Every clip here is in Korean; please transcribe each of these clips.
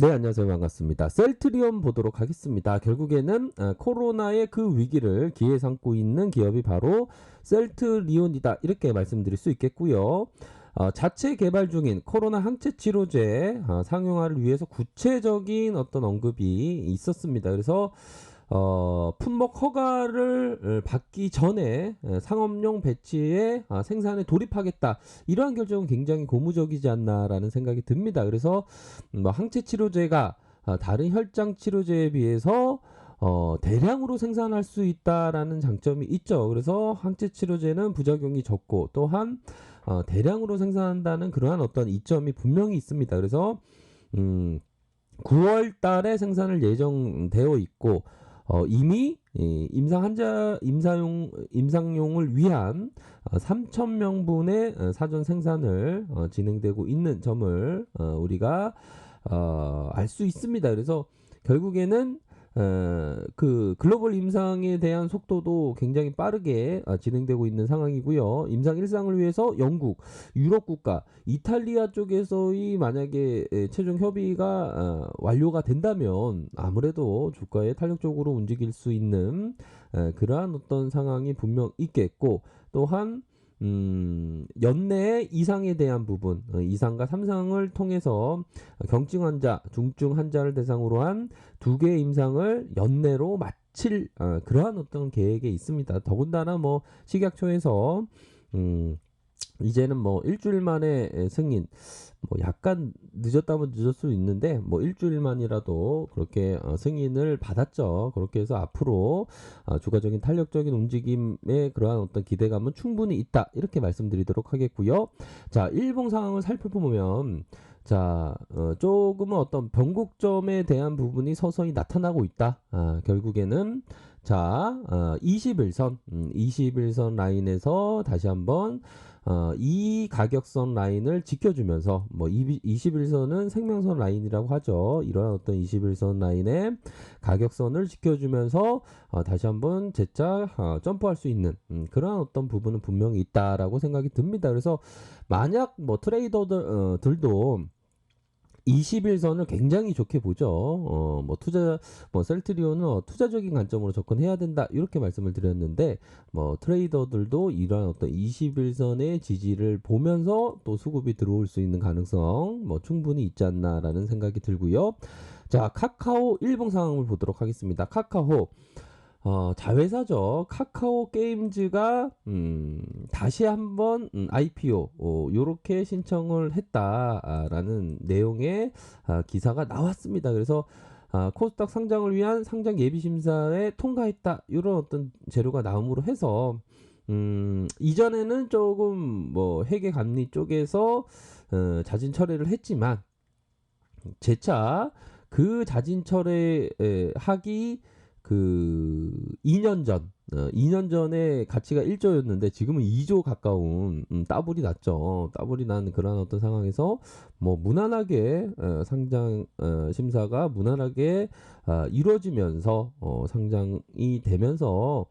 네, 안녕하세요. 반갑습니다. 셀트리온 보도록 하겠습니다. 결국에는 코로나의 그 위기를 기회에 삼고 있는 기업이 바로 셀트리온이다. 이렇게 말씀드릴 수 있겠고요. 자체 개발 중인 코로나 항체 치료제 상용화를 위해서 구체적인 어떤 언급이 있었습니다. 그래서 품목 허가를 받기 전에 상업용 배치에 생산에 돌입하겠다. 이러한 결정은 굉장히 고무적이지 않나라는 생각이 듭니다. 그래서 뭐 항체 치료제가 다른 혈장 치료제에 비해서 대량으로 생산할 수 있다라는 장점이 있죠. 그래서 항체 치료제는 부작용이 적고 또한 대량으로 생산한다는 그러한 어떤 이점이 분명히 있습니다. 그래서 음, 9월 달에 생산을 예정되어 있고 이미 임상용을 위한 3,000명분의 사전 생산을 진행되고 있는 점을 우리가 알 수 있습니다. 그래서 결국에는 그 글로벌 임상에 대한 속도도 굉장히 빠르게 진행되고 있는 상황이고요. 임상 일상을 위해서 영국, 유럽 국가, 이탈리아 쪽에서의 만약에 최종 협의가 완료가 된다면 아무래도 주가에 탄력적으로 움직일 수 있는 그러한 어떤 상황이 분명 있겠고 또한 연내에 이상에 대한 부분, 이상과 삼상을 통해서 경증 환자, 중증 환자를 대상으로 한 두 개의 임상을 연내로 마칠 그러한 어떤 계획에 있습니다. 더군다나 뭐 식약처에서 음, 이제는 뭐 일주일 만에 승인, 뭐 약간 늦었다면 늦을 수 있는데 뭐 일주일만이라도 그렇게 승인을 받았죠. 그렇게 해서 앞으로 주가적인 탄력적인 움직임에 그러한 어떤 기대감은 충분히 있다. 이렇게 말씀드리도록 하겠고요. 자, 일봉 상황을 살펴보면 자, 조금은 어떤 변곡점에 대한 부분이 서서히 나타나고 있다. 결국에는 자, 21선, 21선 라인에서 다시 한번 이 가격선 라인을 지켜주면서 뭐 21선은 생명선 라인이라고 하죠. 이러한 어떤 21선 라인의 가격선을 지켜주면서 다시 한번 재차 점프할 수 있는 그러한 어떤 부분은 분명히 있다라고 생각이 듭니다. 그래서 만약 뭐 트레이더들도 21선을 굉장히 좋게 보죠. 뭐 셀트리온은 투자적인 관점으로 접근해야 된다. 이렇게 말씀을 드렸는데, 뭐 트레이더들도 이러한 어떤 21선의 지지를 보면서 또 수급이 들어올 수 있는 가능성, 뭐 충분히 있지 않나라는 생각이 들고요. 자, 카카오 일봉 상황을 보도록 하겠습니다. 카카오. 자회사죠. 카카오 게임즈가 다시 한번 IPO 요렇게 신청을 했다라는 내용의 기사가 나왔습니다. 그래서 코스닥 상장을 위한 상장 예비 심사에 통과했다. 이런 어떤 재료가 나옴으로 해서 이전에는 조금 뭐 회계 감리 쪽에서 자진 철회를 했지만 재차 그 자진 철회하기 그 2년 전, 2년 전에 가치가 1조였는데 지금은 2조 가까운 따블이 났죠. 따블이 난 그런 어떤 상황에서 뭐 무난하게 상장 심사가 무난하게 이루어지면서 상장이 되면서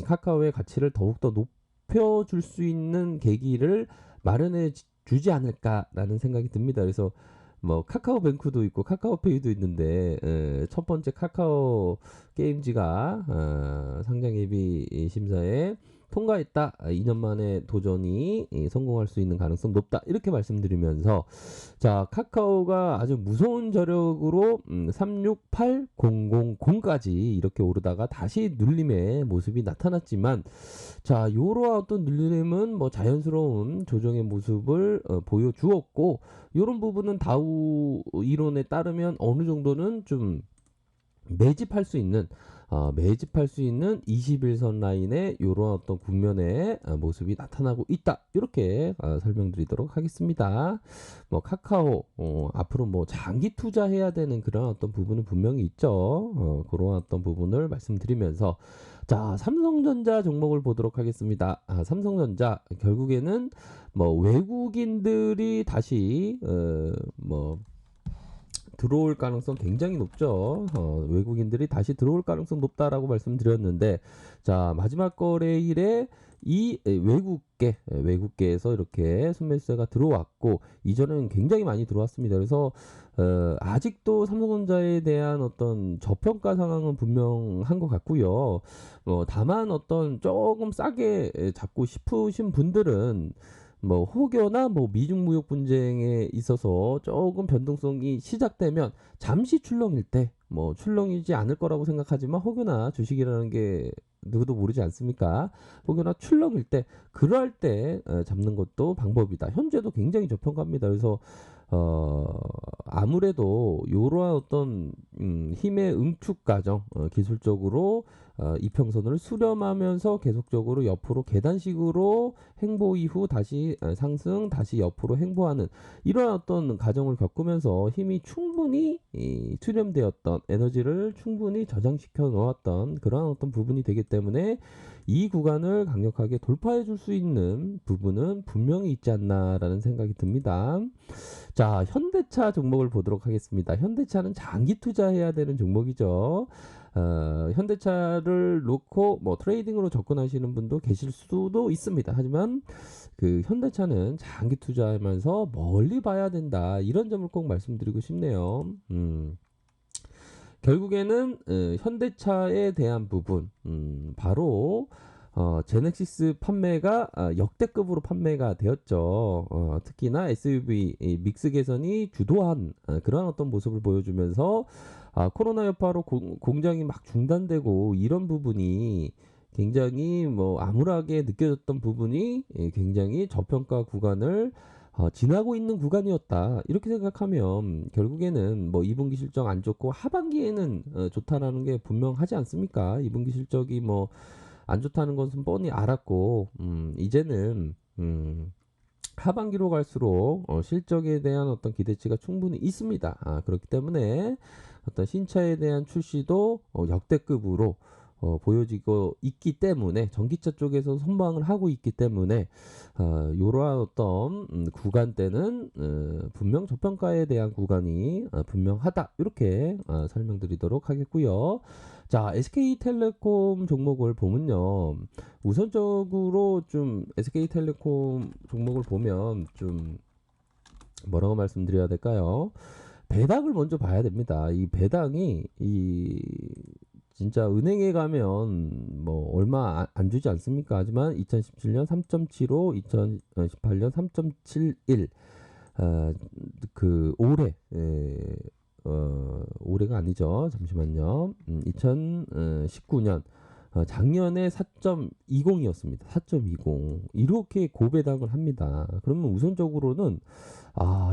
카카오의 가치를 더욱더 높여줄 수 있는 계기를 마련해 주지 않을까라는 생각이 듭니다. 그래서 뭐 카카오뱅크도 있고 카카오페이도 있는데 첫 번째 카카오 게임즈가 상장 예비 심사에 통과했다. 2년 만에 도전이 성공할 수 있는 가능성 높다. 이렇게 말씀드리면서 자, 카카오가 아주 무서운 저력으로 368,000까지 이렇게 오르다가 다시 눌림의 모습이 나타났지만 자, 요러한 어떤 눌림은 뭐 자연스러운 조정의 모습을 보여주었고 요런 부분은 다우 이론에 따르면 어느 정도는 좀 매집할 수 있는 21선 라인의 이런 어떤 국면의 모습이 나타나고 있다. 이렇게 설명드리도록 하겠습니다. 뭐 카카오 앞으로 뭐 장기 투자해야 되는 그런 어떤 부분은 분명히 있죠. 그런 어떤 부분을 말씀드리면서 자, 삼성전자 종목을 보도록 하겠습니다. 삼성전자 결국에는 뭐 외국인들이 다시 뭐 들어올 가능성 굉장히 높죠. 외국인들이 다시 들어올 가능성 높다라고 말씀드렸는데, 자, 마지막 거래일에 이 외국계에서 이렇게 순매수세가 들어왔고, 이전은 굉장히 많이 들어왔습니다. 그래서 아직도 삼성전자에 대한 어떤 저평가 상황은 분명한 것 같고요. 다만 어떤 조금 싸게 잡고 싶으신 분들은 뭐 혹여나 뭐 미중 무역 분쟁에 있어서 조금 변동성이 시작되면 잠시 출렁일 때 뭐 출렁이지 않을 거라고 생각하지만, 혹여나 주식이라는 게 누구도 모르지 않습니까? 혹여나 출렁일 때, 그럴 때 잡는 것도 방법이다. 현재도 굉장히 저평가입니다. 그래서 아무래도 이러한 어떤 힘의 응축 과정, 기술적으로 이평선을 수렴하면서 계속적으로 옆으로 계단식으로 횡보 이후 다시 상승, 다시 옆으로 횡보하는 이러한 어떤 과정을 겪으면서 힘이 충분히 수렴되었던 에너지를 충분히 저장시켜 놓았던 그러한 어떤 부분이 되기 때문에, 이 구간을 강력하게 돌파해 줄 수 있는 부분은 분명히 있지 않나라는 생각이 듭니다. 자, 현대차 종목을 보도록 하겠습니다. 현대차는 장기 투자해야 되는 종목이죠. 현대차를 놓고 뭐 트레이딩으로 접근하시는 분도 계실 수도 있습니다. 하지만 그 현대차는 장기 투자하면서 멀리 봐야 된다. 이런 점을 꼭 말씀드리고 싶네요. 결국에는 현대차에 대한 부분, 바로 제넥시스 판매가 역대급으로 판매가 되었죠. 특히나 SUV 믹스 개선이 주도한 그런 어떤 모습을 보여주면서, 코로나 여파로 공장이 막 중단되고 이런 부분이 굉장히 뭐 암울하게 느껴졌던 부분이 굉장히 저평가 구간을 지나고 있는 구간이었다. 이렇게 생각하면 결국에는 뭐 2분기 실적 안 좋고 하반기에는 좋다라는 게 분명하지 않습니까? 2분기 실적이 뭐 안 좋다는 것은 뻔히 알았고, 이제는 하반기로 갈수록 실적에 대한 어떤 기대치가 충분히 있습니다. 그렇기 때문에 어떤 신차에 대한 출시도 역대급으로 보여지고 있기 때문에, 전기차 쪽에서 선방을 하고 있기 때문에 이러한 어떤 구간대는 분명 저평가에 대한 구간이 분명하다, 이렇게 설명드리도록 하겠고요. 자, SK텔레콤 종목을 보면요, 우선적으로 좀 SK텔레콤 종목을 보면 좀 뭐라고 말씀드려야 될까요? 배당을 먼저 봐야 됩니다. 이 배당이 진짜 은행에 가면 뭐 얼마 안 주지 않습니까? 하지만 2017년 3.75, 2018년 3.71, 올해, 올해가 아니죠. 잠시만요. 2019년 작년에 4.20이었습니다. 4.20. 이렇게 고배당을 합니다. 그러면 우선적으로는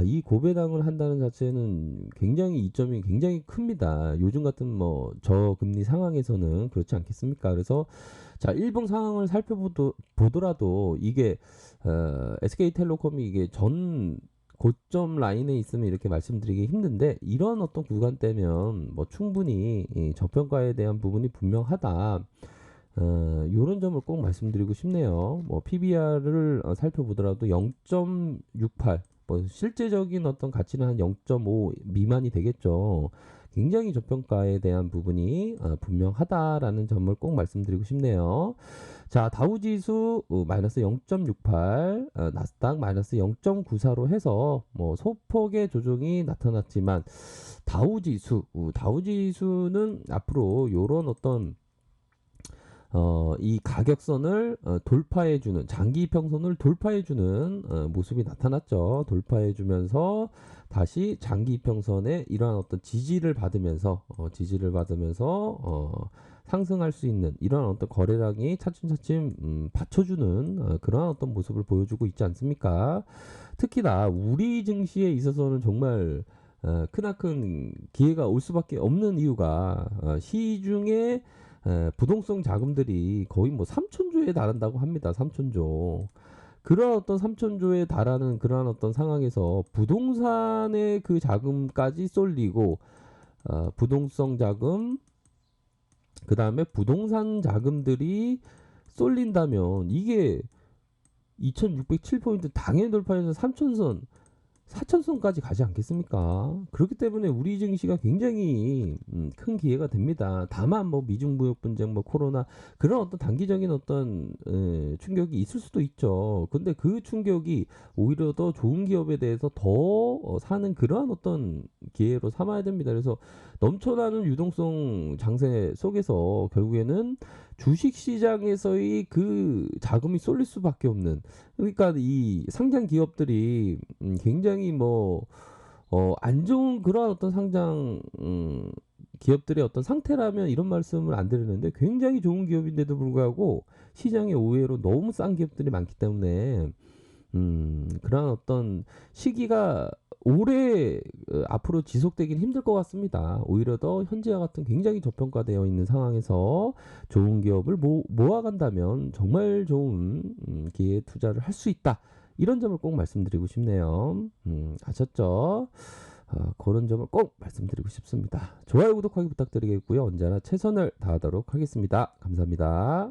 이 고배당을 한다는 자체는 굉장히 이점이 굉장히 큽니다. 요즘 같은 뭐 저금리 상황에서는 그렇지 않겠습니까? 그래서 자, 일봉 상황을 살펴보더라도 이게 SK텔레콤이 이게 전 고점 라인에 있으면 이렇게 말씀드리기 힘든데, 이런 어떤 구간대면 뭐 충분히 이 저평가에 대한 부분이 분명하다. 요런 점을 꼭 말씀드리고 싶네요. 뭐 PBR을 살펴보더라도 0.68, 뭐 실제적인 어떤 가치는 한 0.5 미만이 되겠죠. 굉장히 저평가에 대한 부분이 분명하다라는 점을 꼭 말씀드리고 싶네요. 자, 다우지수 마이너스 0.68, 나스닥 마이너스 0.94로 해서 뭐 소폭의 조정이 나타났지만, 다우지수는 앞으로 요런 어떤 이 가격선을 돌파해주는, 장기 이평선을 돌파해주는 모습이 나타났죠. 돌파해주면서 다시 장기 이평선에 이러한 어떤 지지를 받으면서 상승할 수 있는 이러한 어떤 거래량이 차츰차츰 받쳐주는 그러한 어떤 모습을 보여주고 있지 않습니까? 특히나 우리 증시에 있어서는 정말 크나큰 기회가 올 수밖에 없는 이유가, 시중에 부동산 자금들이 거의 뭐 3천조에 달한다고 합니다. 3천조. 그런 어떤 3천조에 달하는 그러한 어떤 상황에서 부동산의 그 자금까지 쏠리고, 부동성 자금, 그 다음에 부동산 자금들이 쏠린다면 이게 2607포인트 당연히 돌파해서 3천선 4천선까지 가지 않겠습니까? 그렇기 때문에 우리 증시가 굉장히 큰 기회가 됩니다. 다만 뭐 미중 무역 분쟁, 뭐 코로나 그런 어떤 단기적인 어떤 충격이 있을 수도 있죠. 근데 그 충격이 오히려 더 좋은 기업에 대해서 더 사는 그러한 어떤 기회로 삼아야 됩니다. 그래서 넘쳐나는 유동성 장세 속에서 결국에는 주식 시장에서의 그 자금이 쏠릴 수밖에 없는, 그러니까 이 상장 기업들이 굉장히 뭐 안 좋은 그런 어떤 상장 기업들의 어떤 상태라면 이런 말씀을 안 드리는데, 굉장히 좋은 기업인데도 불구하고 시장에 의외로 너무 싼 기업들이 많기 때문에 그런 어떤 시기가 오래 앞으로 지속되긴 힘들 것 같습니다. 오히려 더 현재와 같은 굉장히 저평가되어 있는 상황에서 좋은 기업을 모아간다면 정말 좋은 기회에 투자를 할 수 있다. 이런 점을 꼭 말씀드리고 싶네요. 아셨죠? 그런 점을 꼭 말씀드리고 싶습니다. 좋아요, 구독하기 부탁드리겠고요. 언제나 최선을 다하도록 하겠습니다. 감사합니다.